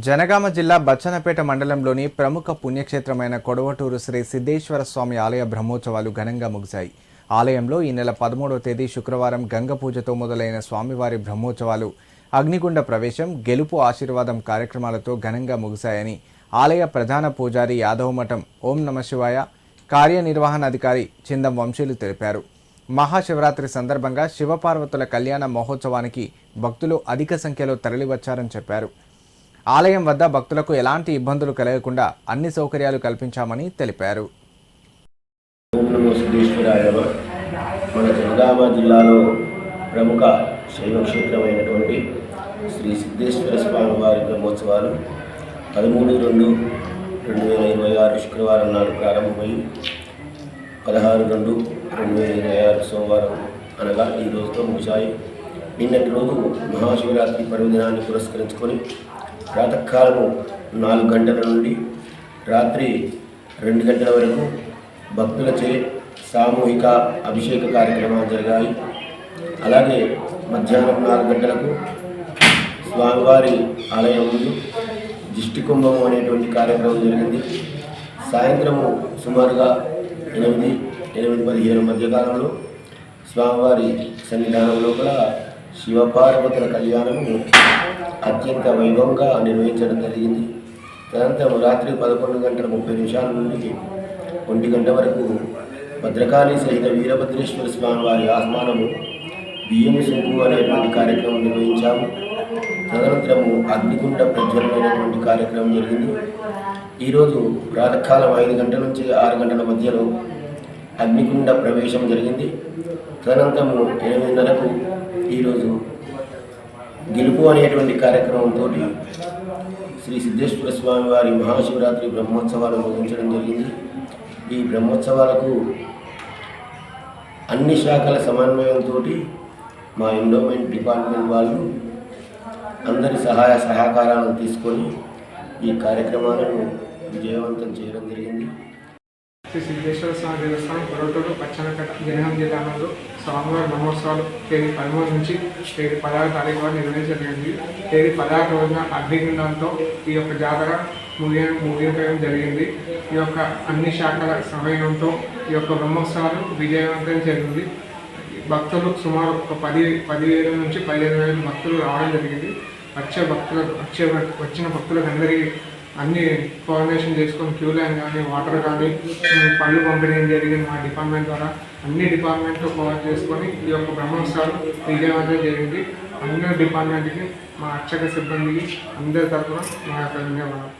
జనగామ జిల్లా బచ్చన్నపేట మండలంలోని ప్రముఖ పుణ్యక్షేత్రమైన కొడవటూరు శ్రీ సిద్ధేశ్వర స్వామి ఆలయ బ్రహ్మోత్సవాలు ఘనంగా ముగిశాయి. ఆలయంలో ఈ నెల 13వ తేదీ శుక్రవారం గంగ పూజతో మొదలైన స్వామివారి బ్రహ్మోత్సవాలు అగ్నిగుండ ప్రవేశం, గెలుపు ఆశీర్వాదం కార్యక్రమాలతో ఘనంగా ముగిశాయని ఆలయ ప్రధాన పూజారి యాదవమఠం ఓం నమశివాయ కార్యనిర్వహణాధికారి చిందం వంశీలు తెలిపారు. మహాశివరాత్రి సందర్భంగా శివపార్వతుల కళ్యాణ మహోత్సవానికి భక్తులు అధిక సంఖ్యలో తరలివచ్చారని చెప్పారు. ఆలయం వద్ద భక్తులకు ఎలాంటి ఇబ్బందులు కలగకుండా అన్ని సౌకర్యాలు కల్పించామని తెలిపారు. మన జనగామ జిల్లాలో ప్రముఖ శైవ క్షేత్రమైనటువంటి శ్రీ సిద్ధేశ్వర స్వామి వారి బ్రహ్మోత్సవాలు 13/2/2026 శుక్రవారం నాడు ప్రారంభమై 16/2/2026 సోమవారం అనగా ఈ రోజుతో ముగిశాయి. నిన్నటి రోజు మహాశివరాత్రి పర్వదినాన్ని పురస్కరించుకొని ప్రాతకాలము 4 గంటల నుండి రాత్రి 2 గంటల వరకు భక్తులచే సామూహిక అభిషేక కార్యక్రమాలు జరిగాయి. అలాగే మధ్యాహ్నం 4 గంటలకు స్వామివారి ఆలయం ముందు దిష్టి కుంభము అనేటువంటి కార్యక్రమం జరిగింది. సాయంత్రము సుమారుగా 8-8:15 మధ్యకాలంలో స్వామివారి సన్నిధానం లోపల శివపార్వతుల కళ్యాణము అత్యంత వైభవంగా నిర్వహించడం జరిగింది. తదనంతరం రాత్రి 11:30 నుండి 1 గంట వరకు భద్రకాళి సహిత వీరభద్రేశ్వర స్వామి వారి ఆహ్వానము బియ్యము సుంకు అనేటువంటి కార్యక్రమం నిర్వహించాము. తదనంతరము అగ్నిగుండ ప్రజ్వలమైనటువంటి కార్యక్రమం జరిగింది. ఈరోజు ప్రాతకాలం 5 గంటల నుంచి 6 గంటల మధ్యలో అగ్నిగుండ ప్రవేశం జరిగింది. తదనంతరము 8:30కు ఈరోజు గెలుపు అనేటువంటి కార్యక్రమంతో శ్రీ సిద్ధేశ్వర స్వామి వారి మహాశివరాత్రి బ్రహ్మోత్సవాలు ముగించడం జరిగింది. ఈ బ్రహ్మోత్సవాలకు అన్ని శాఖల సమన్వయంతో మా ఎండోమెంట్ డిపార్ట్మెంట్ వాళ్ళు అందరి సహాయ సహకారాలను తీసుకొని ఈ కార్యక్రమాలను విజయవంతం చేయడం జరిగింది. శ్రీ సిద్ధేశ్వర స్వామి దేవస్థానం కొడవటూరు బచ్చన్నపేట జనగామ జిల్లాలో స్వామివారి బ్రహ్మోత్సవాలు తేదీ 13 నుంచి తేదీ 16 తారీఖు వరకు నిర్వహించబడింది. తేదీ 16 రోజున అగ్నిగుండంతో ఈ యొక్క జాతర ముగించడం జరిగింది. ఈ యొక్క అన్ని శాఖల సమయంతో ఈ యొక్క బ్రహ్మోత్సవాలు విజయవంతం జరిగింది. భక్తులు సుమారు ఒక 10,000 నుంచి 15,000 భక్తులు రావడం జరిగింది. వచ్చిన భక్తులకు అన్ని కోఆర్డినేషన్ చేసుకొని క్యూ లైన్ కానీ, వాటర్ కానీ, పళ్ళు పంపిణీ జరిగింది. మా డిపార్ట్మెంట్ ద్వారా అన్ని డిపార్ట్మెంట్లు కోఆర్డినేట్ చేసుకొని ఈ యొక్క బ్రహ్మోత్సవాలు విజయవంతం జరిగింది. అన్ని డిపార్ట్మెంట్కి, మా అర్చక సిబ్బందికి అందరి తరఫున మా యొక్క ధన్యవాదాలు.